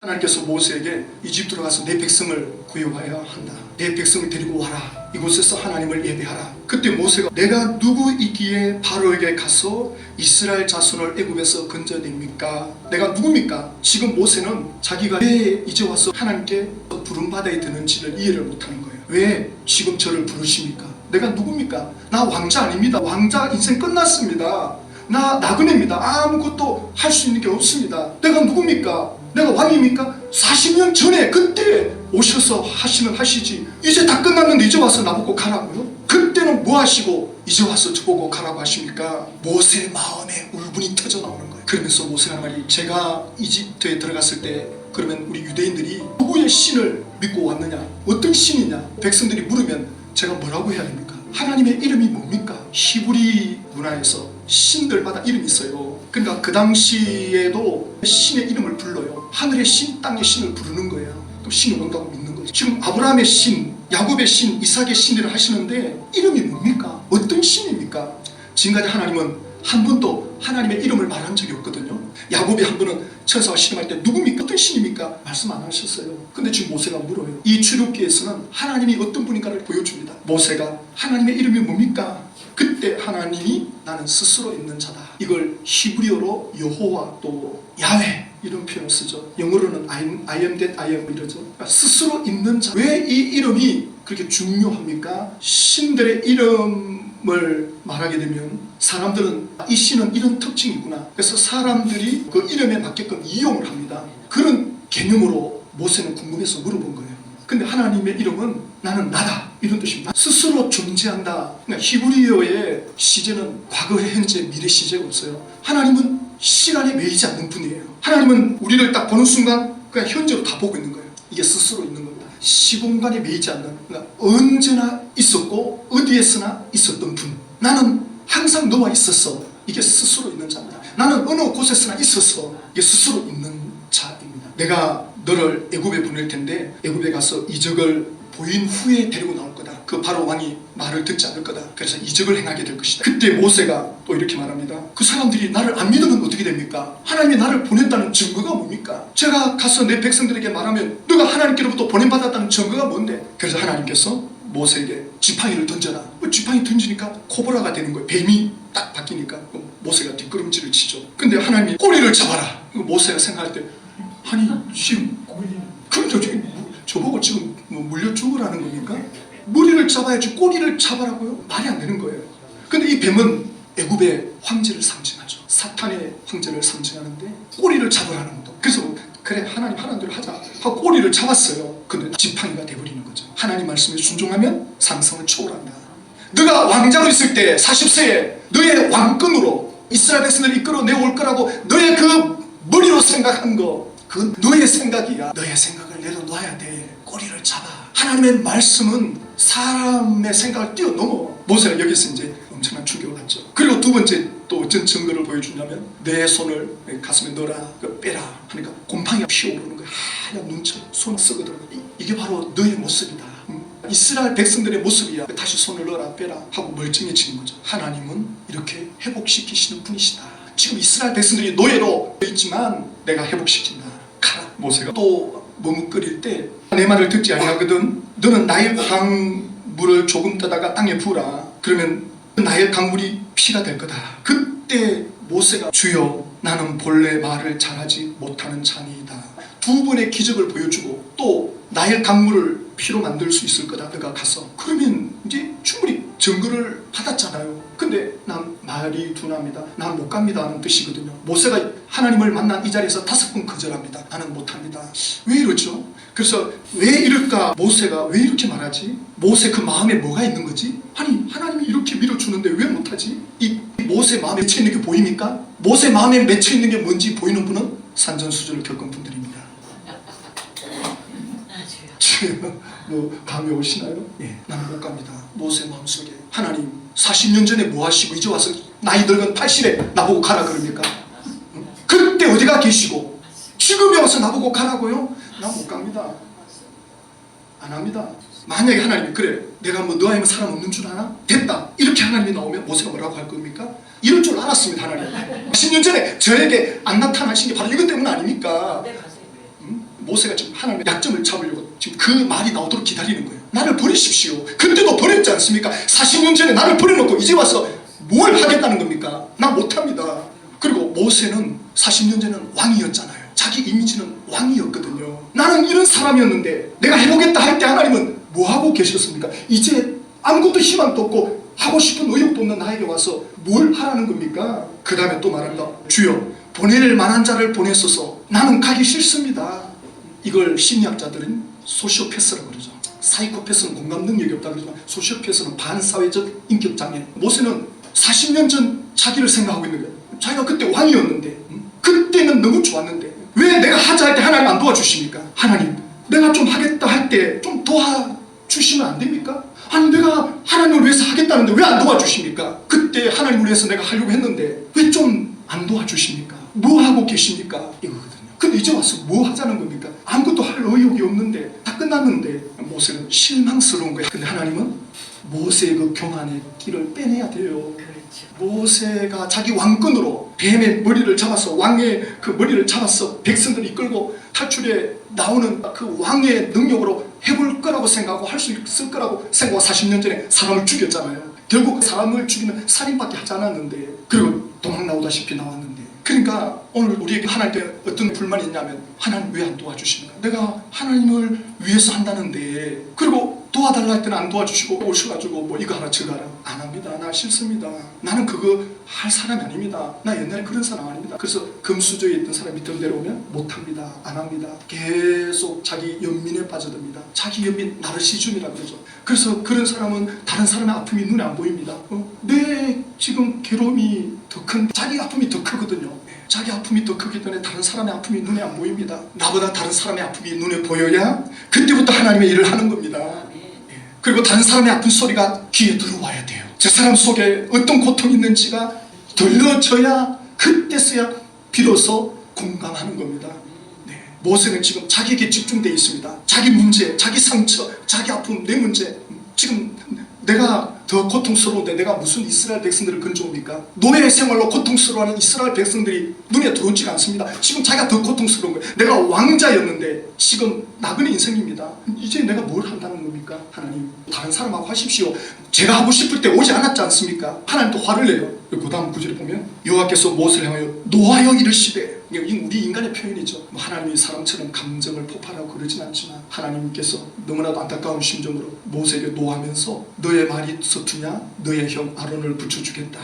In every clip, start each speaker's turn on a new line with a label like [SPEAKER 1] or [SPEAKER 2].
[SPEAKER 1] 하나님께서 모세에게 이집트로 가서 내 백성을 구해와야 한다. 내 백성을 데리고 와라. 이곳에서 하나님을 예배하라. 그때 모세가 내가 누구이기에 바로에게 가서 이스라엘 자손을 애굽에서 건져냅니까? 내가 누굽니까? 지금 모세는 자기가 왜 이제 와서 하나님께 부름받아야 되는지를 이해를 못하는 거예요. 왜 지금 저를 부르십니까? 내가 누굽니까? 나 왕자 아닙니다. 왕자 인생 끝났습니다. 나 나그네입니다. 아무것도 할 수 있는 게 없습니다. 내가 누굽니까? 내가 왕입니까? 40년 전에 그때 오셔서 하시지. 이제 다 끝났는데 이제 와서 나보고 가라고요? 그때는 뭐 하시고 이제 와서 저보고 가라고 하십니까? 모세 마음에 울분이 터져 나오는 거예요. 그러면서 모세가 말이 제가 이집트에 들어갔을 때 그러면 우리 유대인들이 누구의 신을 믿고 왔느냐? 어떤 신이냐? 백성들이 물으면 제가 뭐라고 해야 됩니까? 하나님의 이름이 뭡니까? 히브리 문화에서 신들마다 이름이 있어요. 그러니까 그 당시에도 신의 이름을 불러요. 하늘의 신, 땅의 신을 부르는 거예요. 또 신이 온다고 믿는 거죠. 지금 아브라함의 신, 야곱의 신, 이삭의 신이라 하시는데 이름이 뭡니까? 어떤 신입니까? 지금까지 하나님은 한 번도 하나님의 이름을 말한 적이 없거든요. 야곱이 한 번은 천사와 씨름할 때 누굽니까? 어떤 신입니까? 말씀 안 하셨어요. 근데 지금 모세가 물어요. 이 출애굽기에서는 하나님이 어떤 분인가를 보여줍니다. 모세가 하나님의 이름이 뭡니까? 그때 하나님이 나는 스스로 있는 자다. 이걸 히브리어로 여호와 또 야훼 이런 표현을 쓰죠. 영어로는 I am that I am 이러죠. 그러니까 스스로 있는 자. 왜 이 이름이 그렇게 중요합니까? 신들의 이름을 말하게 되면 사람들은 이 신은 이런 특징이 있구나. 그래서 사람들이 그 이름에 맞게끔 이용을 합니다. 그런 개념으로 모세는 궁금해서 물어본 거예요. 근데 하나님의 이름은 나는 나다 이런 뜻입니다. 스스로 존재한다. 그러니까 히브리어의 시제는 과거, 현재, 미래 시제가 없어요. 하나님은 시간에 매이지 않는 분이에요. 하나님은 우리를 딱 보는 순간 그냥 현재로 다 보고 있는 거예요. 이게 스스로 있는 겁니다. 시공간에 매이지 않는, 그러니까 언제나 있었고 어디에서나 있었던 분. 나는 항상 너와 있었어. 이게 스스로 있는 자입니다. 나는 어느 곳에서나 있었어. 이게 스스로 있는 자입니다. 내가 너를 애굽에 보낼 텐데 애굽에 가서 이적을 보인 후에 데리고 나올 거다. 그 바로 왕이 말을 듣지 않을 거다. 그래서 이적을 행하게 될 것이다. 그때 모세가 또 이렇게 말합니다. 그 사람들이 나를 안 믿으면 어떻게 됩니까? 하나님이 나를 보냈다는 증거가 뭡니까? 제가 가서 내 백성들에게 말하면 너가 하나님께로부터 보냄받았다는 증거가 뭔데? 그래서 하나님께서 모세에게 지팡이를 던져라. 지팡이 던지니까 코브라가 되는 거예요. 뱀이 딱 바뀌니까 모세가 뒷걸음질을 치죠. 근데 하나님이 꼬리를 잡아라. 모세가 생각할 때 아니 지금 그렇죠. 저보고 지금 물려 죽으라는 겁니까? 머리를 잡아야지 꼬리를 잡아라고요? 말이 안 되는 거예요. 근데 이 뱀은 애굽의 황제를 상징하죠. 사탄의 황제를 상징하는데 꼬리를 잡으라는 것도. 그래서 그래 하나님 하라는 대로 하자 하고 꼬리를 잡았어요. 근데 지팡이가 돼버리는 거죠. 하나님 말씀에 순종하면 상성을 초월한다. 너가 왕자로 있을 때 40세에 너의 왕권으로 이스라엘 백성을 이끌어내올 거라고 너의 그 머리로 생각한 거 그건 너의 생각이야. 너의 생각을 내려놔야 돼. 꼬리를 잡아. 하나님의 말씀은 사람의 생각을 뛰어넘어. 모세가 여기서 이제 엄청난 충격을 받죠. 그리고 두 번째 또 어떤 증거를 보여주냐면 내 손을 가슴에 넣어라. 빼라. 하니까 곰팡이가 피어오르는 거야. 하얀 눈처럼 손을 썩어들어. 이게 바로 너의 모습이다. 이스라엘 백성들의 모습이야. 다시 손을 넣어라. 빼라. 하고 멀쩡해지는 거죠. 하나님은 이렇게 회복시키시는 분이시다. 지금 이스라엘 백성들이 노예로 있지만 내가 회복시킨다. 가라. 모세가 또 머뭇거릴 때 내 말을 듣지 아니하거든. 너는 나의 강물을 조금 떠다가 땅에 부으라. 그러면 나의 강물이 피가 될 거다. 그때 모세가 주여 나는 본래 말을 잘하지 못하는 자니이다. 두 번의 기적을 보여주고 또 나의 강물을 피로 만들 수 있을 거다. 너가 가서. 그러면 이제 충분히 증거를 받았잖아요. 근데 난 말이 둔합니다. 난 못 갑니다 하는 뜻이거든요. 모세가 하나님을 만난 이 자리에서 5번 거절합니다. 나는 못합니다. 왜 이러죠? 그래서 왜 이럴까? 모세가 왜 이렇게 말하지? 모세 그 마음에 뭐가 있는 거지? 아니 하나님이 이렇게 밀어주는데 왜 못하지? 이 모세 마음에 맺혀 있는 게 보입니까? 모세 마음에 맺혀 있는 게 뭔지 보이는 분은 산전수전을 겪은 분들입니다. 뭐 감이 오시나요? 예, 나는 못 갑니다. 모세 마음속에 하나님 40년 전에 뭐 하시고 이제 와서 나이 늙은 80에 나보고 가라 그럽니까? 그때 어디가 계시고 지금에 와서 나보고 가라고요? 나 못 갑니다. 안 합니다. 만약에 하나님이 그래 내가 뭐 너 아니면 사람 없는 줄 아나? 됐다 이렇게 하나님이 나오면 모세가 뭐라고 할 겁니까? 이럴 줄 알았습니다. 하나님 10년 전에 저에게 안 나타나신 게 바로 이것 때문 아닙니까? 모세가 지금 하나님의 약점을 잡으려고 지금 그 말이 나오도록 기다리는 거예요. 나를 버리십시오. 그때도 버렸지 않습니까? 40년 전에 나를 버려놓고 이제 와서 뭘 하겠다는 겁니까? 나 못합니다. 그리고 모세는 40년 전에는 왕이었잖아요. 자기 이미지는 왕이었거든요. 나는 이런 사람이었는데 내가 해보겠다 할 때 하나님은 뭐 하고 계셨습니까? 이제 아무것도 희망도 없고 하고 싶은 의욕도 없는 나에게 와서 뭘 하라는 겁니까? 그 다음에 또 말한다. 주여 보낼 만한 자를 보내소서. 나는 가기 싫습니다. 이걸 심리학자들은 소시오패스라고 그러죠. 사이코패스는 공감 능력이 없다고 그러지만 소시오패스는 반사회적 인격장애. 모세는 40년 전 자기를 생각하고 있는 거예요. 자기가 그때 왕이었는데 그때는 너무 좋았는데 왜 내가 하자 할 때 하나님 안 도와주십니까? 하나님 내가 좀 하겠다 할 때 좀 도와주시면 안 됩니까? 아니 내가 하나님을 위해서 하겠다는데 왜 안 도와주십니까? 그때 하나님을 위해서 내가 하려고 했는데 왜 좀 안 도와주십니까? 뭐 하고 계십니까? 이거거든요. 근데 이제 와서 뭐 하자는 겁니까? 아무것도 할 의욕이 없는데 다 끝났는데 모세는 실망스러운 거야. 근데 하나님은 모세의 그 교만의 끼를 빼내야 돼요. 모세가 자기 왕권으로 뱀의 머리를 잡아서 왕의 그 머리를 잡아서 백성들을 이끌고 탈출에 나오는 그 왕의 능력으로 해볼 거라고 생각하고 할 수 있을 거라고 생각하고 40년 전에 사람을 죽였잖아요. 결국 사람을 죽이는 살인밖에 하지 않았는데 그리고 도망 나오다시피 나왔는데 그러니까 오늘 우리에게 하나님께 어떤 불만이 있냐면 하나님 왜 안 도와주십니까? 내가 하나님을 위해서 한다는데 그리고 도와달라 할 때는 안 도와주시고 오셔가지고 뭐 이거 하나 저거 하라 안 합니다. 나 싫습니다. 나는 그거 할 사람이 아닙니다. 나 옛날에 그런 사람 아닙니다. 그래서 금수저에 있던 사람이 더 내려오면 못합니다. 안 합니다. 계속 자기 연민에 빠져듭니다. 자기 연민 나르시즘이라고 그러죠. 그래서 그런 사람은 다른 사람의 아픔이 눈에 안 보입니다. 내 지금 괴로움이 더 큰 자기 아픔이 더 크거든요. 자기 아픔이 더 크기 때문에 다른 사람의 아픔이 눈에 안 보입니다. 나보다 다른 사람의 아픔이 눈에 보여야 그때부터 하나님의 일을 하는 겁니다. 그리고 다른 사람의 아픈 소리가 귀에 들어와야 돼요. 저 사람 속에 어떤 고통이 있는지가 들려져야 그때서야 비로소 공감하는 겁니다. 모세는 지금 자기에게 집중되어 있습니다. 자기 문제, 자기 상처, 자기 아픔, 내 문제. 지금 내가 더 고통스러운데 내가 무슨 이스라엘 백성들을 건져옵니까? 노예 생활로 고통스러워하는 이스라엘 백성들이 눈에 들어오지가 않습니다. 지금 자기가 더 고통스러운 거예요. 내가 왕자였는데 지금 나그네 인생입니다. 이제 내가 뭘 한다는 겁니까? 하나님 다른 사람하고 하십시오. 제가 하고 싶을 때 오지 않았지 않습니까? 하나님 또 화를 내요. 그 다음 구절에 보면 여호와께서 모세를 향하여 노하여 이르시되, 우리 인간의 표현이죠. 하나님이 사람처럼 감정을 폭발하고 그러진 않지만 하나님께서 너무나도 안타까운 심정으로 모세에게 노하면서 너의 말이 서투냐? 너의 형 아론을 붙여주겠다.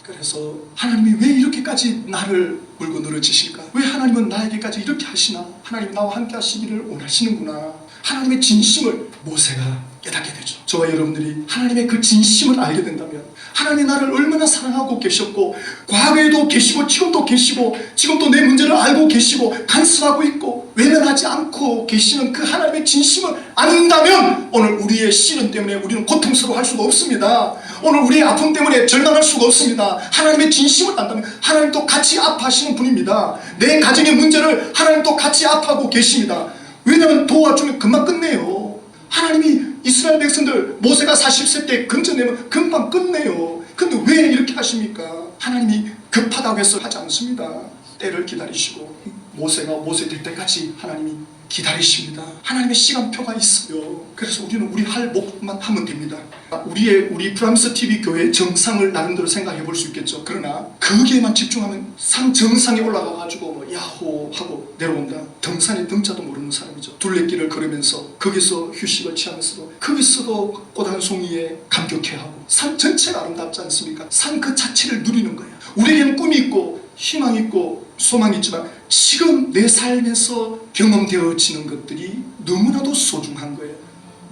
[SPEAKER 1] 그래서 하나님이 왜 이렇게까지 나를 물고 늘어지실까? 왜 하나님은 나에게까지 이렇게 하시나? 하나님 나와 함께 하시기를 원하시는구나. 하나님의 진심을 모세가 깨닫게 되죠. 저와 여러분들이 하나님의 그 진심을 알게 된다면 하나님이 나를 얼마나 사랑하고 계셨고 과거에도 계시고 지금도 계시고 지금도 내 문제를 알고 계시고 간섭하고 있고 외면하지 않고 계시는 그 하나님의 진심을 안다면 오늘 우리의 시련 때문에 우리는 고통스러워할 수가 없습니다. 오늘 우리의 아픔 때문에 절망할 수가 없습니다. 하나님의 진심을 안다면 하나님도 같이 아파하시는 분입니다. 내 가정의 문제를 하나님도 같이 아파하고 계십니다. 왜냐하면 도와주면 금방 끝내요. 하나님이 이스라엘 백성들 모세가 40세 때 건져내면 금방 끝내요. 근데 왜 이렇게 하십니까? 하나님이 급하다고 해서 하지 않습니다. 때를 기다리시고 모세가 모세 될 때까지 하나님이 기다리십니다. 하나님의 시간표가 있어요. 그래서 우리는 우리 할 목만 하면 됩니다. 우리 프람스 TV 교회 정상을 나름대로 생각해 볼 수 있겠죠. 그러나 거기에만 집중하면 정상에 올라가가지고 뭐 야호 하고 내려온다. 등산의 등자도 모르는 사람이죠. 둘레길을 걸으면서 거기서 휴식을 취하면서도 거기서도 꽃 한 송이에 감격해하고 산 전체가 아름답지 않습니까? 산 그 자체를 누리는 거예요. 우리에게는 꿈이 있고 희망이 있고 소망이 있지만 지금 내 삶에서 경험되어지는 것들이 너무나도 소중한 거예요.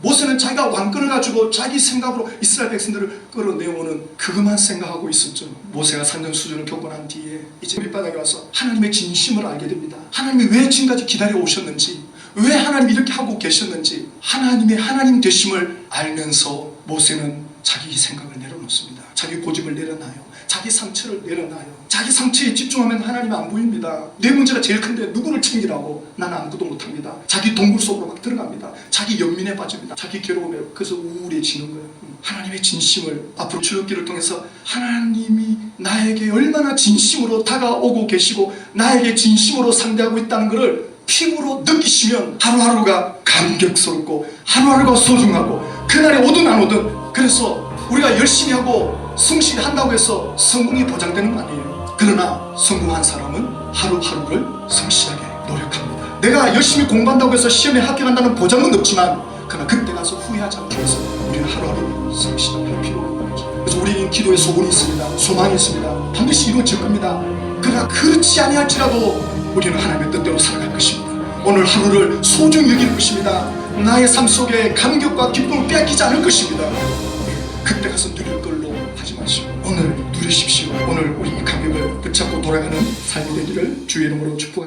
[SPEAKER 1] 모세는 자기가 왕권을 가지고 자기 생각으로 이스라엘 백성들을 끌어내오는 그것만 생각하고 있었죠. 모세가 3년 수준을 겪고 난 뒤에 이제 밑바닥에 와서 하나님의 진심을 알게 됩니다. 하나님이 왜 지금까지 기다려 오셨는지, 왜 하나님이 이렇게 하고 계셨는지 하나님의 하나님 되심을 알면서 모세는 자기 생각을 내려놓습니다. 자기 고집을 내려놔요. 자기 상처를 내려놔요. 자기 상처에 집중하면 하나님이 안 보입니다. 내 문제가 제일 큰데 누구를 챙기라고? 나는 아무것도 못합니다. 자기 동굴 속으로 막 들어갑니다. 자기 연민에 빠집니다. 자기 괴로움에. 그래서 우울해지는 거예요. 하나님의 진심을 앞으로 출애굽기를 통해서 하나님이 나에게 얼마나 진심으로 다가오고 계시고 나에게 진심으로 상대하고 있다는 것을 피부로 느끼시면 하루하루가 감격스럽고 하루하루가 소중하고 그날이 오든 안 오든, 그래서 우리가 열심히 하고 성실히 한다고 해서 성공이 보장되는 거 아니에요. 그러나 성공한 사람은 하루하루를 성실하게 노력합니다. 내가 열심히 공부한다고 해서 시험에 합격한다는 보장은 없지만, 그러나 그때 가서 후회하지 않기 위해서 우리는 하루하루 성실할 필요가 있는 거죠. 그래서 우리는 기도에 소원이 있습니다. 소망이 있습니다. 반드시 이루어질 겁니다. 그러나 그렇지 아니할지라도 우리는 하나님의 뜻대로 살아갈 것입니다. 오늘 하루를 소중히 여길 것입니다. 나의 삶 속에 감격과 기쁨을 빼앗기지 않을 것입니다. 그때 가서 누릴 걸로 하지 마시고 오늘 누리십시오. 오늘 우리 이 감격을 붙잡고 돌아가는 삶이 되기를 주의 이름으로 축복합니다.